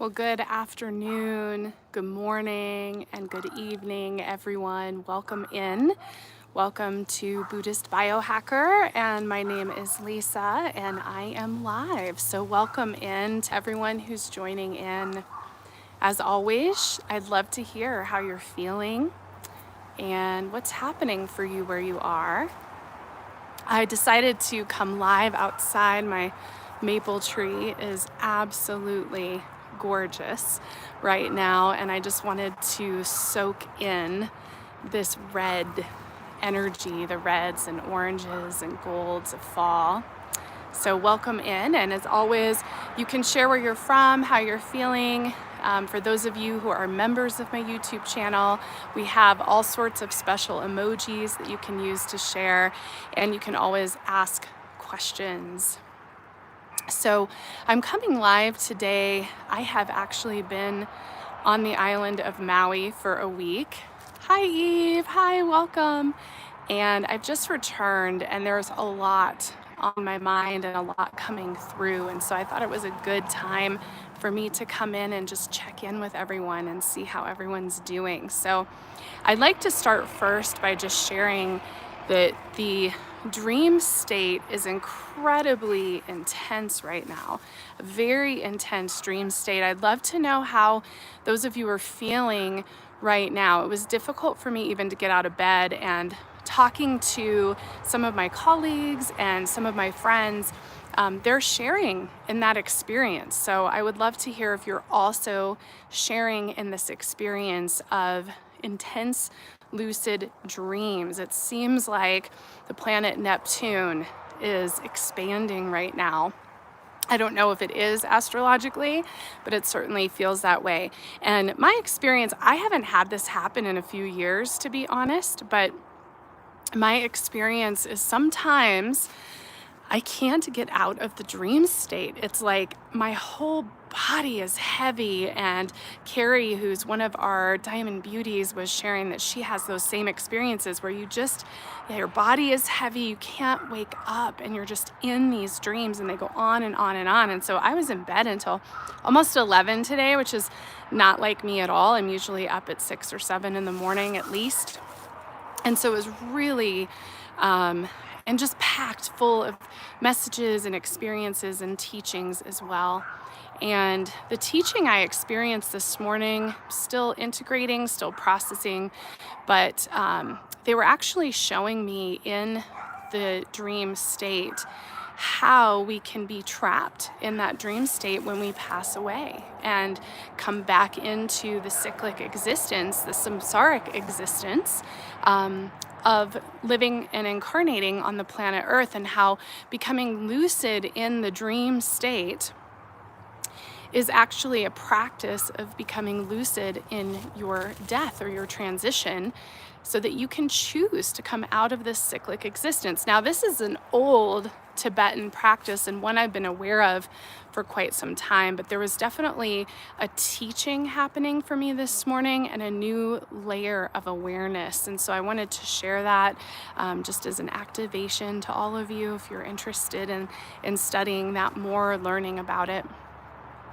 Well, good afternoon, good morning, and good evening, everyone. Welcome in. Welcome to Buddhist Biohacker, and my name is Lisa, and I am live. So welcome in to everyone who's joining in. As always, I'd love to hear how you're feeling and what's happening for you where you are. I decided to come live outside. My maple tree is absolutely gorgeous right now, and I just wanted to soak in this red energy, the reds and oranges and golds of fall. So welcome in, and as always, you can share where you're from, how you're feeling. For those of you who are members of my YouTube channel, we have all sorts of special emojis that you can use to share, and you can always ask questions. So I'm coming live today. I have actually been on the island of Maui for a week. Hi Eve, hi, welcome. And I've just returned, and there's a lot on my mind and a lot coming through. And so I thought it was a good time for me to come in and just check in with everyone and see how everyone's doing. So I'd like to start first by just sharing that the dream state is incredibly intense right now, a very intense dream state. I'd love to know how those of you are feeling right now. It was difficult for me even to get out of bed, and talking to some of my colleagues and some of my friends, they're sharing in that experience. So I would love to hear if you're also sharing in this experience of intense lucid dreams. It seems like the planet Neptune is expanding right now. I don't know if it is astrologically, but it certainly feels that way. And my experience, I haven't had this happen in a few years, to be honest, but my experience is sometimes I can't get out of the dream state. It's like my whole body is heavy, and Carrie, who's one of our Diamond Beauties, was sharing that she has those same experiences where your body is heavy, you can't wake up, and you're just in these dreams, and they go on and on and on. And so I was in bed until almost 11 today, which is not like me at all. I'm usually up at 6 or 7 in the morning at least. And so it was really, and just packed full of messages and experiences and teachings as well. And the teaching I experienced this morning, still integrating, still processing, but they were actually showing me in the dream state how we can be trapped in that dream state when we pass away and come back into the cyclic existence, the samsaric existence, of living and incarnating on the planet Earth, and how becoming lucid in the dream state is actually a practice of becoming lucid in your death or your transition, so that you can choose to come out of this cyclic existence. Now, this is an old Tibetan practice and one I've been aware of for quite some time, but there was definitely a teaching happening for me this morning and a new layer of awareness. And so I wanted to share that just as an activation to all of you if you're interested in studying that more, learning about it.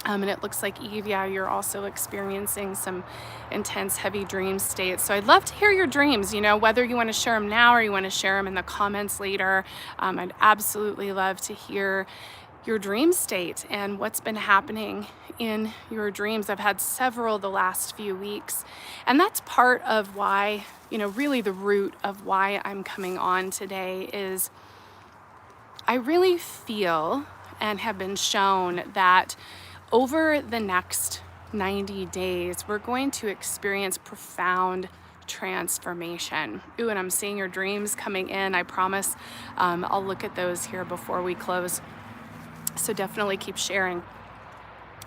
And it looks like, Eve, yeah, you're also experiencing some intense, heavy dream states. So I'd love to hear your dreams, whether you want to share them now or you want to share them in the comments later. I'd absolutely love to hear your dream state and what's been happening in your dreams. I've had several the last few weeks, and that's part of why, really the root of why I'm coming on today is I really feel and have been shown that over the next 90 days, we're going to experience profound transformation. Ooh, and I'm seeing your dreams coming in. I promise I'll look at those here before we close. So definitely keep sharing.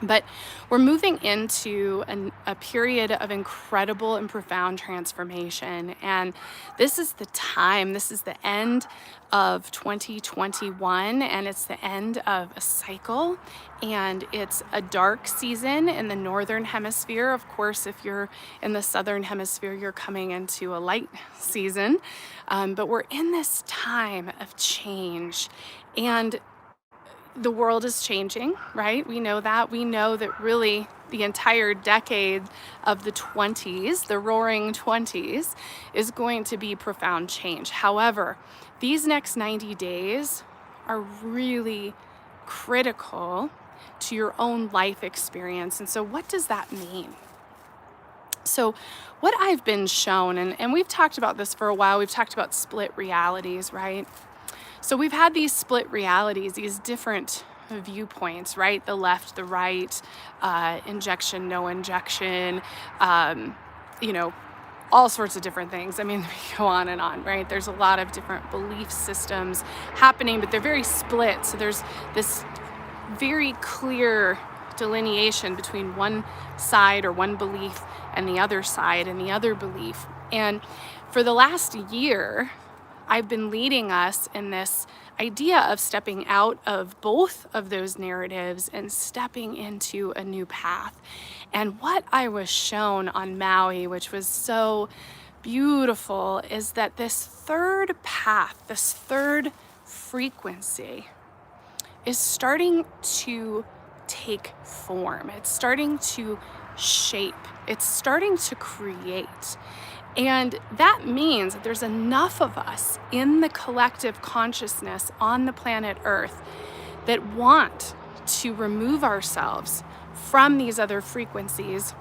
But we're moving into a period of incredible and profound transformation. And this is the time, this is the end of 2021, and it's the end of a cycle. And it's a dark season in the northern hemisphere. Of course, if you're in the southern hemisphere, you're coming into a light season. But we're in this time of change. And the world is changing, right? We know that. We know that really the entire decade of the 20s, the roaring 20s, is going to be profound change. However, these next 90 days are really critical to your own life experience. And so what does that mean? So what I've been shown, and we've talked about this for a while, we've talked about split realities, right? So we've had these split realities, these different viewpoints, right? The left, the right, injection, no injection, all sorts of different things. I mean, we go on and on, right? There's a lot of different belief systems happening, but they're very split. So there's this very clear delineation between one side or one belief and the other side and the other belief. And for the last year, I've been leading us in this idea of stepping out of both of those narratives and stepping into a new path. And what I was shown on Maui, which was so beautiful, is that this third path, this third frequency, is starting to take form. It's starting to shape. It's starting to create. And that means that there's enough of us in the collective consciousness on the planet Earth that want to remove ourselves from these other frequencies,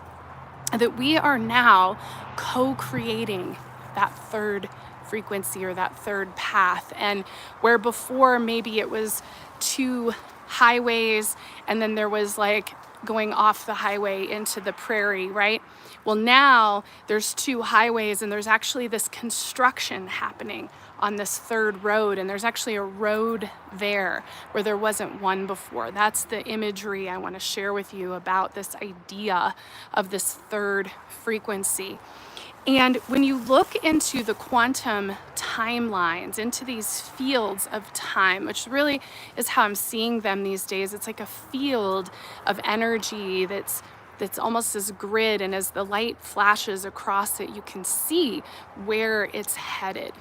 that we are now co-creating that third frequency or that third path. And where before maybe it was two highways and then there was like going off the highway into the prairie, right? Well, now there's two highways and there's actually this construction happening on this third road, and there's actually a road there where there wasn't one before. That's the imagery I want to share with you about this idea of this third frequency. And when you look into the quantum timelines, into these fields of time, which really is how I'm seeing them these days, it's like a field of energy that's almost this grid, and as the light flashes across it, you can see where it's headed.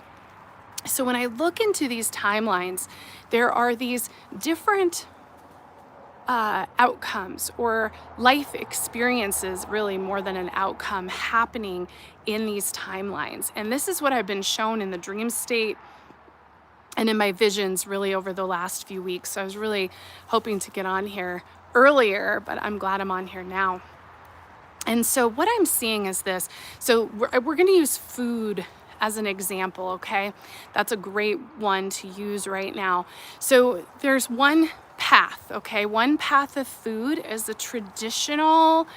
So when I look into these timelines, there are these different outcomes or life experiences, really more than an outcome, happening in these timelines. And this is what I've been shown in the dream state and in my visions really over the last few weeks. So I was really hoping to get on here earlier, but I'm glad I'm on here now. And so what I'm seeing is this. So we're going to use food as an example, okay? That's a great one to use right now. So there's one path, okay? One path of food is the traditional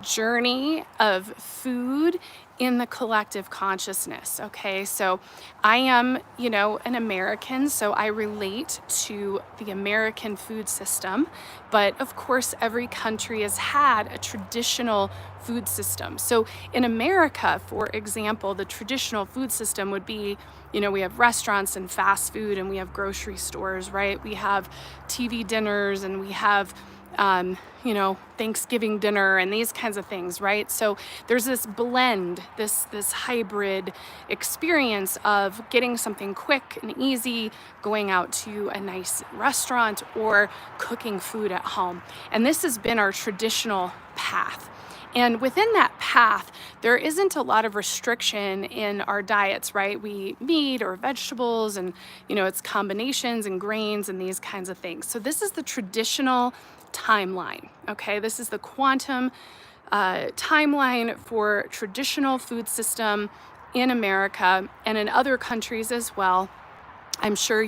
journey of food in the collective consciousness, okay? So I am, an American, so I relate to the American food system, but of course every country has had a traditional food system. So in America, for example, the traditional food system would be, we have restaurants and fast food, and we have grocery stores, right? We have TV dinners, and we have Thanksgiving dinner and these kinds of things, right? So there's this blend, this hybrid experience of getting something quick and easy, going out to a nice restaurant, or cooking food at home. And this has been our traditional path. And within that path, there isn't a lot of restriction in our diets, right? We eat meat or vegetables, and, it's combinations and grains and these kinds of things. So this is the traditional timeline, okay? This is the quantum timeline for traditional food system in America and in other countries as well. I'm sure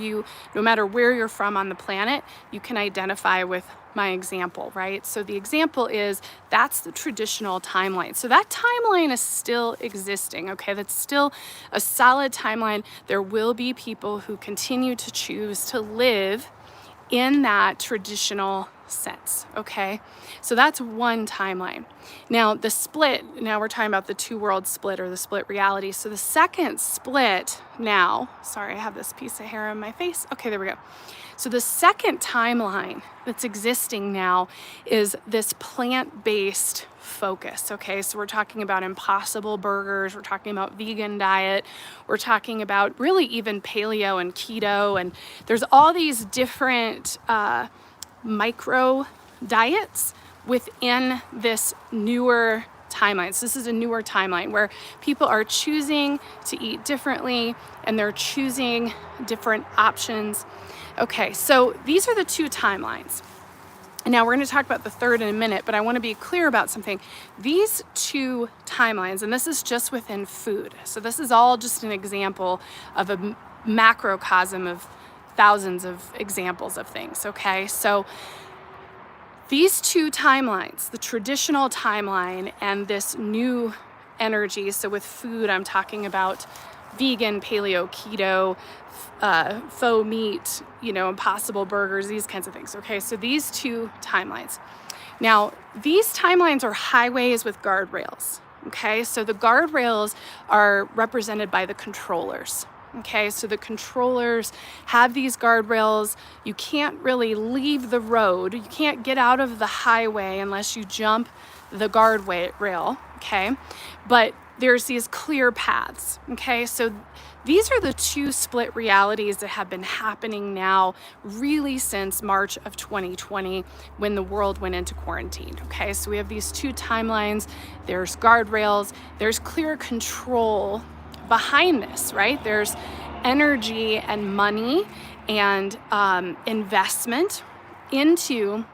no matter where you're from on the planet, you can identify with my example, right? So the example is, that's the traditional timeline. So that timeline is still existing, okay? That's still a solid timeline. There will be people who continue to choose to live in that traditional sense, okay? So that's one timeline. Now the split, now we're talking about the two world split or the split reality. So the second split now, sorry, I have this piece of hair on my face. Okay, there we go. So the second timeline that's existing now is this plant-based focus, okay? So we're talking about Impossible Burgers, we're talking about vegan diet, we're talking about really even paleo and keto, and there's all these different micro diets within this newer timeline. So this is a newer timeline where people are choosing to eat differently and they're choosing different options. Okay, so these are the two timelines. Now we're going to talk about the third in a minute, but I want to be clear about something. These two timelines, and this is just within food. So this is all just an example of a macrocosm of thousands of examples of things, okay? So these two timelines, the traditional timeline and this new energy. So with food, I'm talking about vegan, paleo, keto, faux meat, Impossible burgers, these kinds of things. Okay, so these two timelines. Now, these timelines are highways with guardrails. Okay, so the guardrails are represented by the controllers. Okay, so the controllers have these guardrails. You can't really leave the road. You can't get out of the highway unless you jump the guardrail. Okay, but there's these clear paths. Okay, so these are the two split realities that have been happening now really since March of 2020 when the world went into quarantine. Okay, so we have these two timelines. There's guardrails, there's clear control behind this, right? There's energy and money and investment into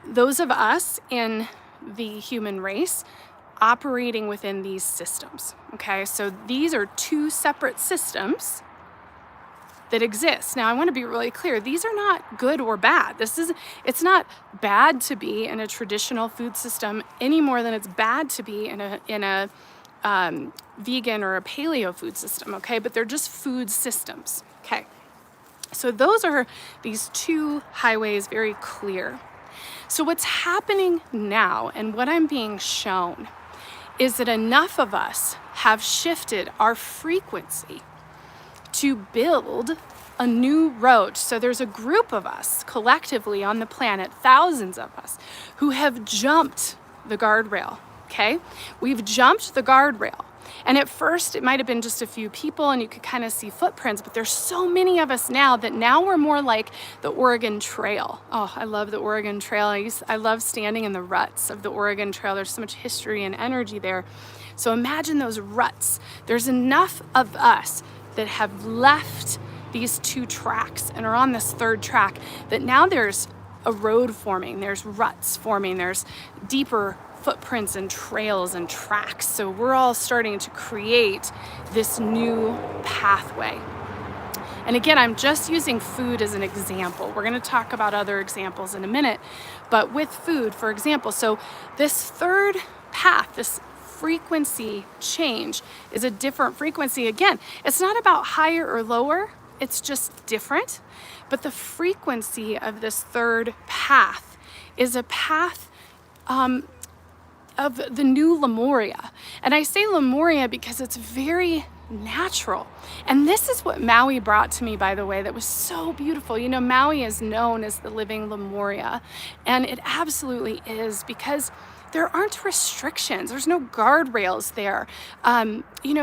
those of us in the human race operating within these systems. Okay, so these are two separate systems that exist. Now I want to be really clear, these are not good or bad. It's not bad to be in a traditional food system any more than it's bad to be in a vegan or a paleo food system, okay? But they're just food systems, okay? So those are these two highways, very clear. So what's happening now and what I'm being shown is that enough of us have shifted our frequency to build a new road. So there's a group of us collectively on the planet, thousands of us, who have jumped the guardrail, okay? We've jumped the guardrail. And at first it might have been just a few people and you could kind of see footprints, but there's so many of us now that now we're more like the Oregon Trail. Oh, I love the Oregon Trail. I love standing in the ruts of the Oregon Trail. There's so much history and energy there. So imagine those ruts. There's enough of us that have left these two tracks and are on this third track that now there's a road forming, there's ruts forming, there's deeper footprints and trails and tracks. So we're all starting to create this new pathway. And again, I'm just using food as an example. We're going to talk about other examples in a minute, but with food, for example, so this third path, this frequency change is a different frequency. Again, it's not about higher or lower, it's just different. But the frequency of this third path is a path of the new Lemuria. And I say Lemuria because it's very natural. And this is what Maui brought to me, by the way, that was so beautiful. Maui is known as the living Lemuria, and it absolutely is because there aren't restrictions. There's no guardrails there. The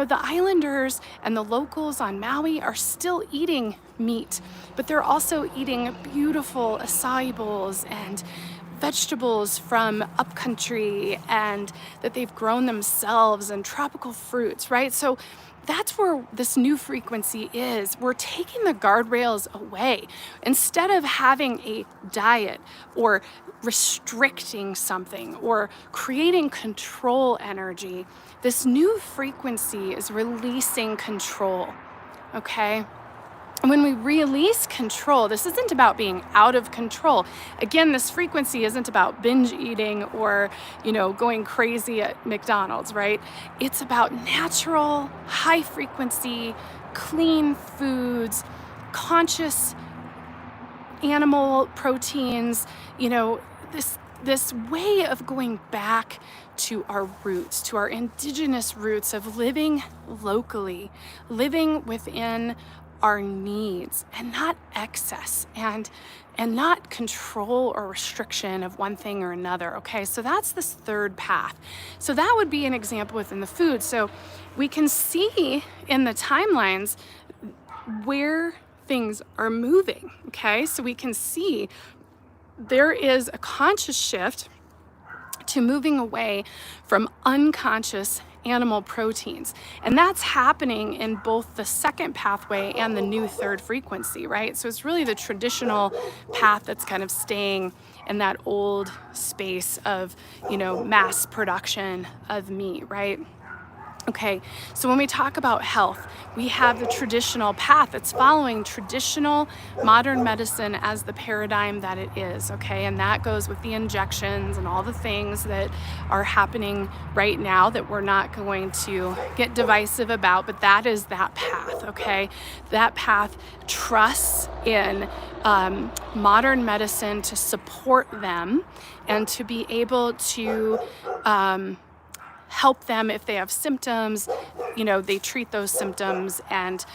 islanders and the locals on Maui are still eating meat, but they're also eating beautiful acai bowls and vegetables from upcountry and that they've grown themselves and tropical fruits, right? So that's where this new frequency is. We're taking the guardrails away. Instead of having a diet or restricting something or creating control energy, this new frequency is releasing control, okay? And when we release control, this isn't about being out of control. Again, this frequency isn't about binge eating or, going crazy at McDonald's, right? It's about natural, high frequency, clean foods, conscious animal proteins, this way of going back to our roots, to our indigenous roots of living locally, living within our needs and not excess and not control or restriction of one thing or another. Okay, so that's this third path. So that would be an example within the food. So we can see in the timelines where things are moving. Okay, so we can see there is a conscious shift to moving away from unconscious animal proteins. And that's happening in both the second pathway and the new third frequency, right? So it's really the traditional path that's kind of staying in that old space of, mass production of meat, right? Okay, so when we talk about health, we have the traditional path that's following traditional modern medicine as the paradigm that it is, okay? And that goes with the injections and all the things that are happening right now that we're not going to get divisive about, but that is that path, okay? That path trusts in modern medicine to support them and to be able to help them if they have symptoms. They treat those symptoms and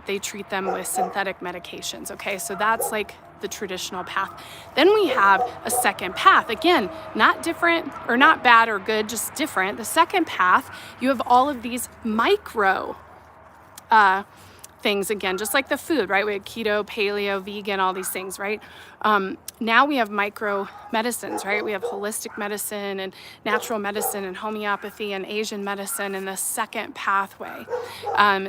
they treat them with synthetic medications. Okay, so that's like the traditional path. Then we have a second path. Again, not different or not bad or good, just different. The second path, you have all of these micro things, again, just like the food, right? We have keto, paleo, vegan, all these things, right? Now we have micro medicines, right? We have holistic medicine and natural medicine and homeopathy and Asian medicine in the second pathway.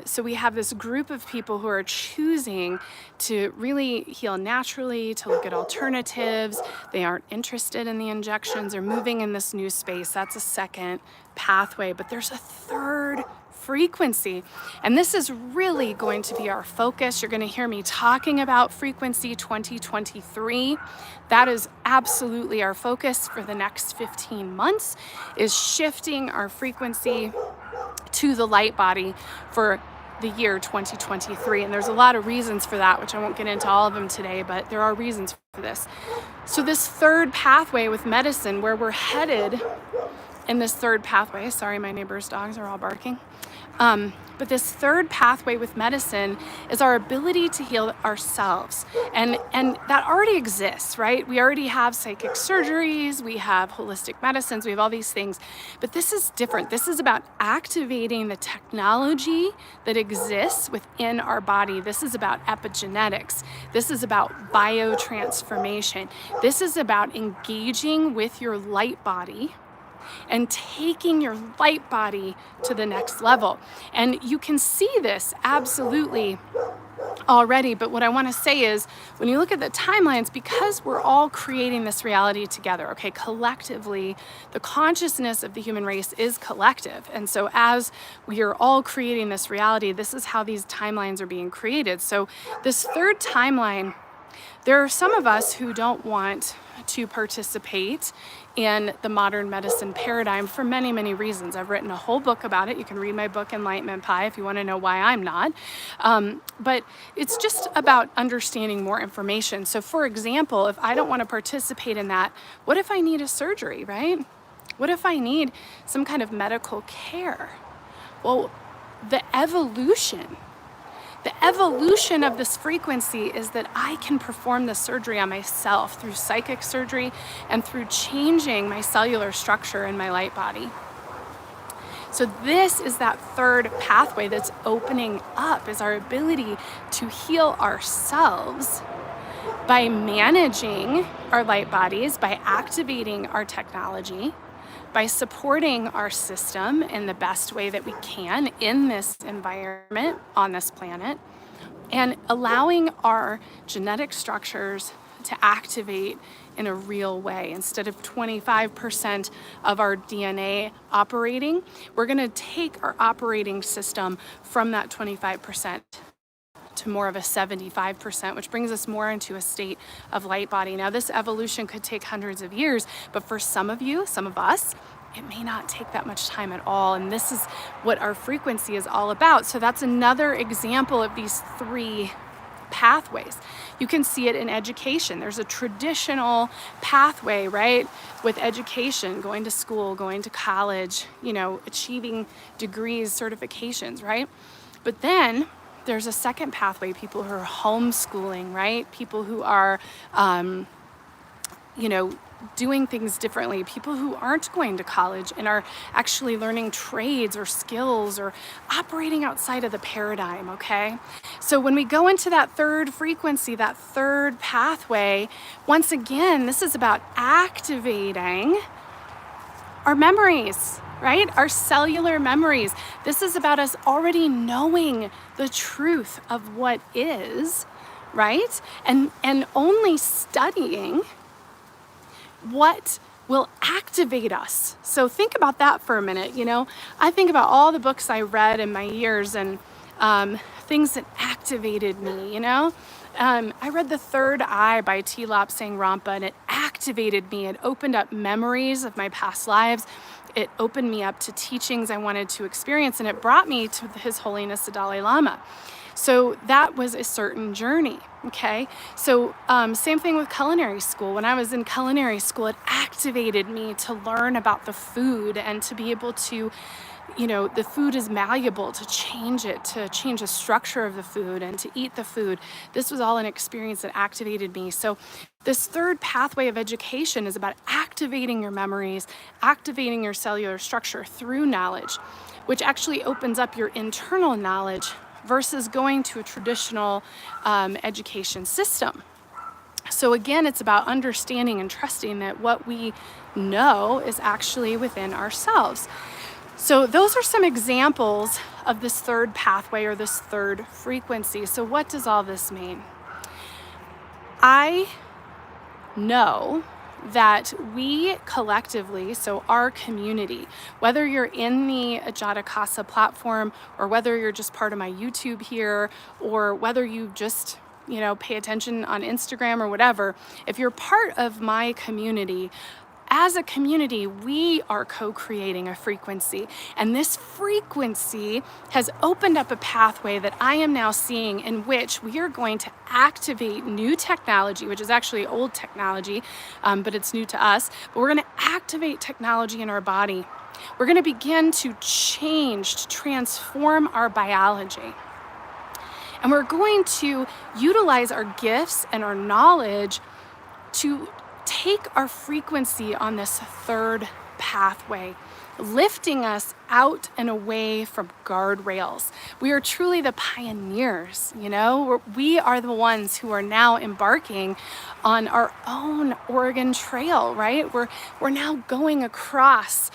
So we have this group of people who are choosing to really heal naturally, to look at alternatives. They aren't interested in the injections. They're moving in this new space. That's a second pathway, but there's a third frequency. And this is really going to be our focus. You're going to hear me talking about frequency 2023. That is absolutely our focus for the next 15 months, is shifting our frequency to the light body for the year 2023. And there's a lot of reasons for that, which I won't get into all of them today, but there are reasons for this. So this third pathway with medicine, where we're headed in this third pathway, sorry, my neighbor's dogs are all barking. But this third pathway with medicine is our ability to heal ourselves. And that already exists, right? We already have psychic surgeries, we have holistic medicines, we have all these things. But this is different. This is about activating the technology that exists within our body. This is about epigenetics. This is about biotransformation. This is about engaging with your light body and taking your light body to the next level. And you can see this absolutely already, but what I want to say is, when you look at the timelines, because we're all creating this reality together, okay, collectively, the consciousness of the human race is collective. And so as we are all creating this reality, this is how these timelines are being created. So this third timeline, there are some of us who don't want to participate in the modern medicine paradigm for many, many reasons. I've written a whole book about it. You can read my book, Enlightenment Pie, if you want to know why I'm not. But it's just about understanding more information. So for example, if I don't want to participate in that, what if I need a surgery, right? What if I need some kind of medical care? Well, the evolution of this frequency is that I can perform the surgery on myself through psychic surgery and through changing my cellular structure in my light body. So this is that third pathway that's opening up, is our ability to heal ourselves by managing our light bodies, by activating our technology, by supporting our system in the best way that we can in this environment on this planet, and allowing our genetic structures to activate in a real way. Instead of 25% of our DNA operating, we're going to take our operating system from that 25% to more of a 75%, which brings us more into a state of light body. Now, this evolution could take hundreds of years, but for some of you, some of us, it may not take that much time at all. And this is what our frequency is all about. So that's another example of these three pathways. You can see it in education. There's a traditional pathway, right? With education, going to school, going to college, achieving degrees, certifications, right? But then there's a second pathway, people who are homeschooling, right? People who are, doing things differently, people who aren't going to college and are actually learning trades or skills or operating outside of the paradigm, okay? So when we go into that third frequency, that third pathway, once again, this is about activating our memories, right? Our cellular memories. This is about us already knowing the truth of what is, right? And only studying what will activate us. So think about that for a minute. I think about all the books I read in my years and things that activated me. I read The Third Eye by T. Lopsang Rampa, and it activated me. It opened up memories of my past lives. It opened me up to teachings I wanted to experience, and it brought me to His Holiness the Dalai Lama. So that was a certain journey, okay? So same thing with culinary school. When I was in culinary school, it activated me to learn about the food and to be able to, the food is malleable, to change it, to change the structure of the food and to eat the food. This was all an experience that activated me. So this third pathway of education is about activating your memories, activating your cellular structure through knowledge, which actually opens up your internal knowledge versus going to a traditional education system. So again, it's about understanding and trusting that what we know is actually within ourselves. So those are some examples of this third pathway or this third frequency. So what does all this mean? I know that we collectively, so our community, whether you're in the Ajatakasa platform or whether you're just part of my YouTube here or whether you just pay attention on Instagram or whatever, if you're part of my community, as a community, we are co-creating a frequency. And this frequency has opened up a pathway that I am now seeing in which we are going to activate new technology, which is actually old technology, but it's new to us. But we're going to activate technology in our body. We're going to begin to change, to transform our biology. And we're going to utilize our gifts and our knowledge to take our frequency on this third pathway, lifting us out and away from guardrails. We are truly the pioneers, we are the ones who are now embarking on our own Oregon Trail, right? We're now going across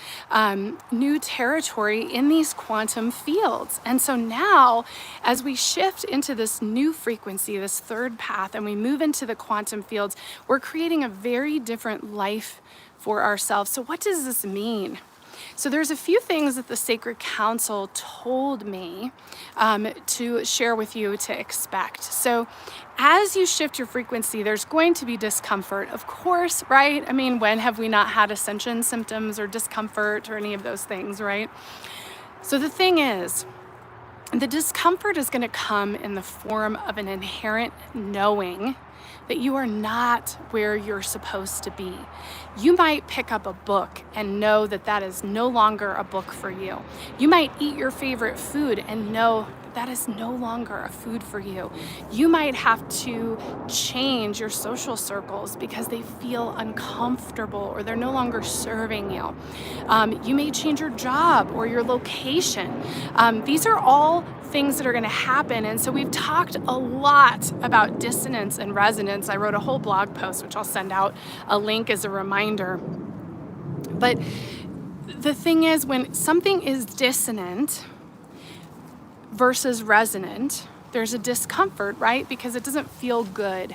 new territory in these quantum fields. And so now, as we shift into this new frequency, this third path, and we move into the quantum fields, we're creating a very different life for ourselves. So what does this mean? So there's a few things that the Sacred Council told me to share with you to expect. So as you shift your frequency, there's going to be discomfort, of course, right? I mean, when have we not had ascension symptoms or discomfort or any of those things, right? So the thing is, the discomfort is going to come in the form of an inherent knowing that you are not where you're supposed to be. You might pick up a book and know that that is no longer a book for you. You might eat your favorite food and know that is no longer a food for you. You might have to change your social circles because they feel uncomfortable or they're no longer serving you. You may change your job or your location. These are all things that are going to happen. And so we've talked a lot about dissonance and resonance. I wrote a whole blog post, which I'll send out a link as a reminder. But the thing is, when something is dissonant versus resonant, there's a discomfort, right? Because it doesn't feel good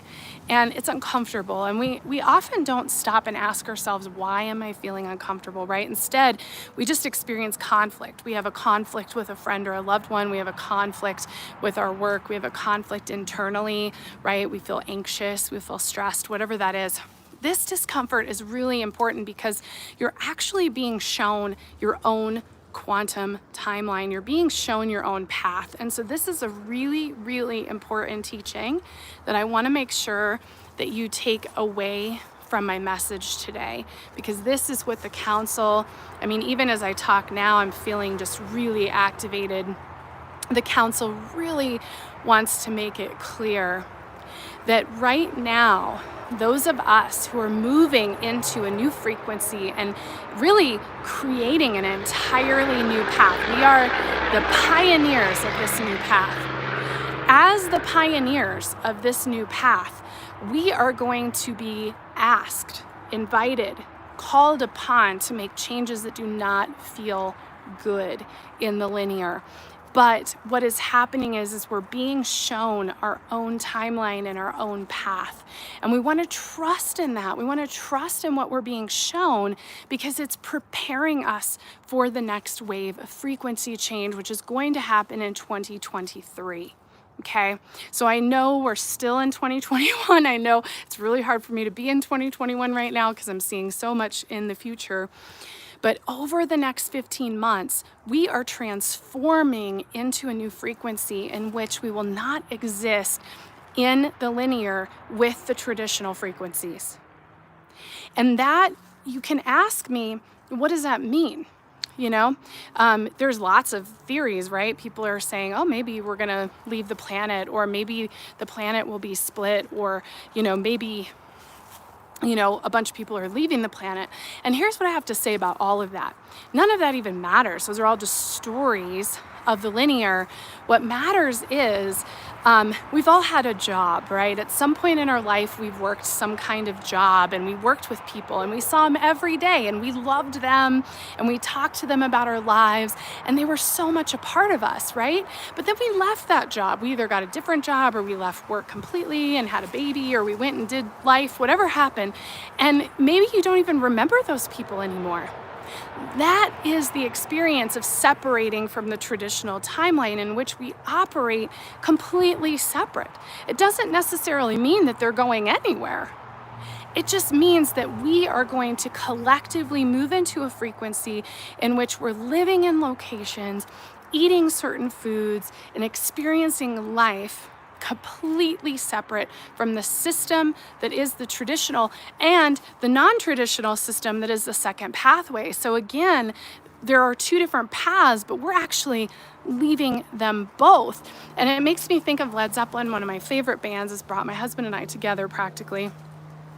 and it's uncomfortable. And we often don't stop and ask ourselves, why am I feeling uncomfortable, right? Instead, we just experience conflict. We have a conflict with a friend or a loved one. We have a conflict with our work. We have a conflict internally, right? We feel anxious, we feel stressed, whatever that is. This discomfort is really important because you're actually being shown your own quantum timeline. You're being shown your own path. And so this is a really, really important teaching that I want to make sure that you take away from my message today, because this is what the council, I mean, even as I talk now, I'm feeling just really activated. The council really wants to make it clear that right now those of us who are moving into a new frequency and really creating an entirely new path. We are the pioneers of this new path. As the pioneers of this new path, we are going to be asked, invited, called upon to make changes that do not feel good in the linear. But what is happening is we're being shown our own timeline and our own path. And we want to trust in that. We want to trust in what we're being shown because it's preparing us for the next wave of frequency change, which is going to happen in 2023. Okay, so I know we're still in 2021. I know it's really hard for me to be in 2021 right now because I'm seeing so much in the future. But over the next 15 months, we are transforming into a new frequency in which we will not exist in the linear with the traditional frequencies. And that, you can ask me, what does that mean? You know, there's lots of theories, right? People are saying, oh, maybe we're going to leave the planet, or maybe the planet will be split, or, maybe a bunch of people are leaving the planet. And here's what I have to say about all of that. None of that even matters. Those are all just stories of the linear. What matters is we've all had a job, right? At some point in our life, we've worked some kind of job, and we worked with people, and we saw them every day, and we loved them, and we talked to them about our lives, and they were so much a part of us, right? But then we left that job. We either got a different job, or we left work completely and had a baby, or we went and did life, whatever happened. And maybe you don't even remember those people anymore. That is the experience of separating from the traditional timeline in which we operate completely separate. It doesn't necessarily mean that they're going anywhere. It just means that we are going to collectively move into a frequency in which we're living in locations, eating certain foods, and experiencing life completely separate from the system that is the traditional and the non-traditional system that is the second pathway. So again, there are two different paths, but we're actually leaving them both. And it makes me think of Led Zeppelin, one of my favorite bands. It's brought my husband and I together practically.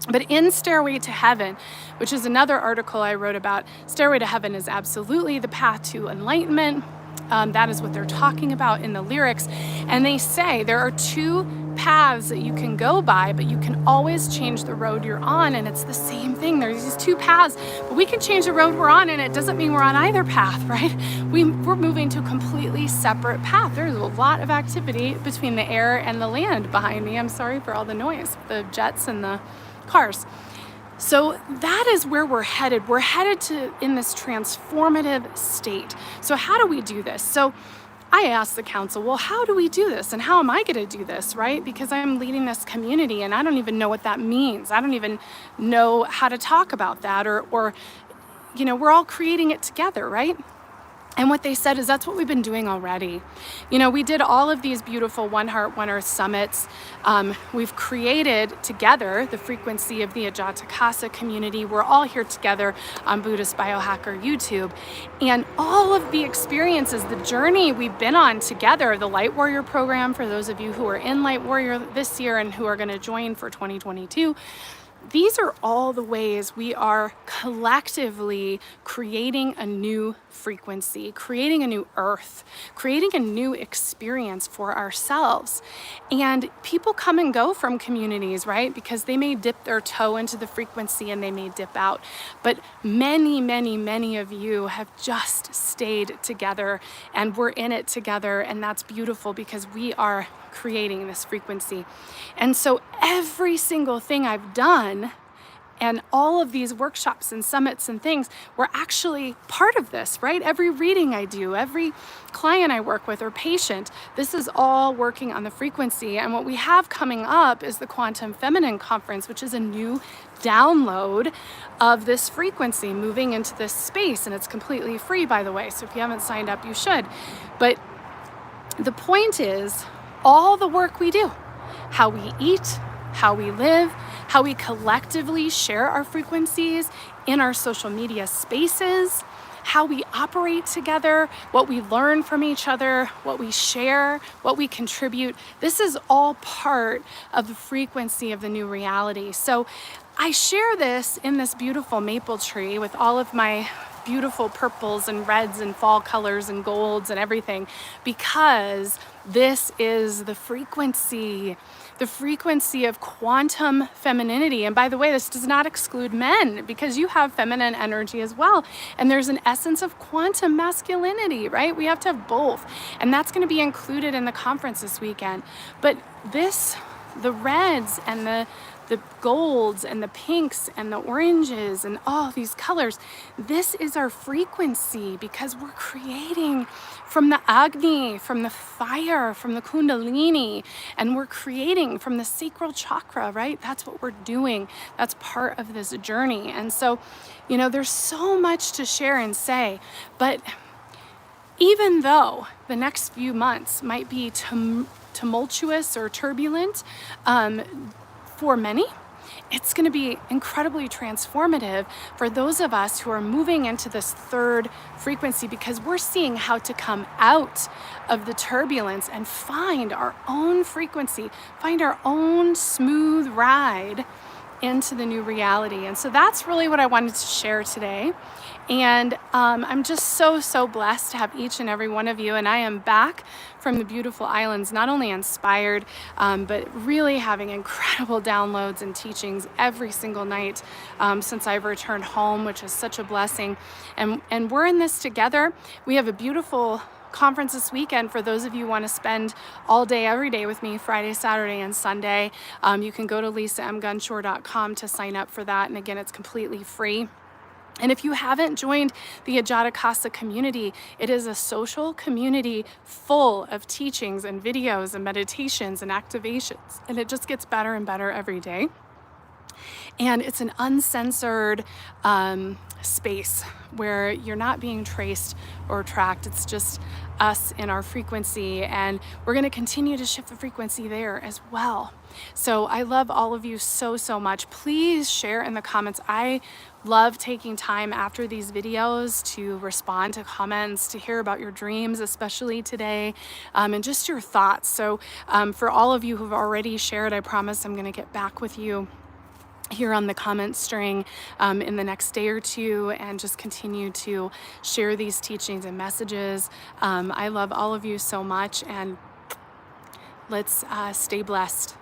But in Stairway to Heaven, which is another article I wrote about, Stairway to Heaven is absolutely the path to enlightenment. That is what they're talking about in the lyrics. And they say there are two paths that you can go by, but you can always change the road you're on. And it's the same thing. There's these two paths, but we can change the road we're on, and it doesn't mean we're on either path, right? We're moving to a completely separate path. There's a lot of activity between the air and the land behind me. I'm sorry for all the noise, the jets and the cars. So that is where we're headed. We're headed to in this transformative state. So how do we do this? So I asked the council, well, how do we do this? And how am I going to do this, right? Because I'm leading this community and I don't even know what that means. I don't even know how to talk about that or we're all creating it together, right? And what they said is that's what we've been doing already. We did all of these beautiful One Heart, One Earth summits. We've created together the frequency of the Ajatakasa community. We're all here together on Buddhist Biohacker YouTube. And all of the experiences, the journey we've been on together, the Light Warrior program, for those of you who are in Light Warrior this year and who are going to join for 2022, these are all the ways we are collectively creating a new frequency, creating a new earth, creating a new experience for ourselves. And people come and go from communities, right? Because they may dip their toe into the frequency and they may dip out. But many, many, many of you have just stayed together and we're in it together. And that's beautiful because we are creating this frequency. And so every single thing I've done and all of these workshops and summits and things were actually part of this, right? Every reading I do, every client I work with or patient, this is all working on the frequency. And what we have coming up is the Quantum Feminine Conference, which is a new download of this frequency moving into this space. And it's completely free, by the way. So if you haven't signed up, you should. But the point is, all the work we do, how we eat, how we live, how we collectively share our frequencies in our social media spaces, how we operate together, what we learn from each other, what we share, what we contribute. This is all part of the frequency of the new reality. So I share this in this beautiful maple tree with all of my beautiful purples and reds and fall colors and golds and everything, because this is the frequency of quantum femininity. And by the way, this does not exclude men, because you have feminine energy as well. And there's an essence of quantum masculinity, right? We have to have both. And that's going to be included in the conference this weekend. But the reds and the golds and the pinks and the oranges and all these colors, this is our frequency, because we're creating from the Agni, from the fire, from the Kundalini, and we're creating from the sacral chakra, right? That's what we're doing. That's part of this journey. And so, there's so much to share and say, but even though the next few months might be tumultuous or turbulent, for many, it's going to be incredibly transformative for those of us who are moving into this third frequency, because we're seeing how to come out of the turbulence and find our own frequency, find our own smooth ride into the new reality. And so that's really what I wanted to share today. And I'm just so blessed to have each and every one of you. And I am back from the beautiful islands, not only inspired, but really having incredible downloads and teachings every single night since I've returned home, which is such a blessing. And we're in this together. We have a beautiful conference this weekend for those of you who want to spend all day, every day with me, Friday, Saturday, and Sunday. You can go to lisamgunshore.com to sign up for that. And again, it's completely free. And if you haven't joined the Ajatakasa community, it is a social community full of teachings and videos and meditations and activations. And it just gets better and better every day. And it's an uncensored space where you're not being traced or tracked. It's just us in our frequency, and we're going to continue to shift the frequency there as well. So I love all of you so much. Please share in the comments. I love taking time after these videos to respond to comments, to hear about your dreams, especially today, and just your thoughts. So for all of you who've already shared, I promise I'm going to get back with you here on the comment string in the next day or two, and just continue to share these teachings and messages. I love all of you so much, and let's stay blessed.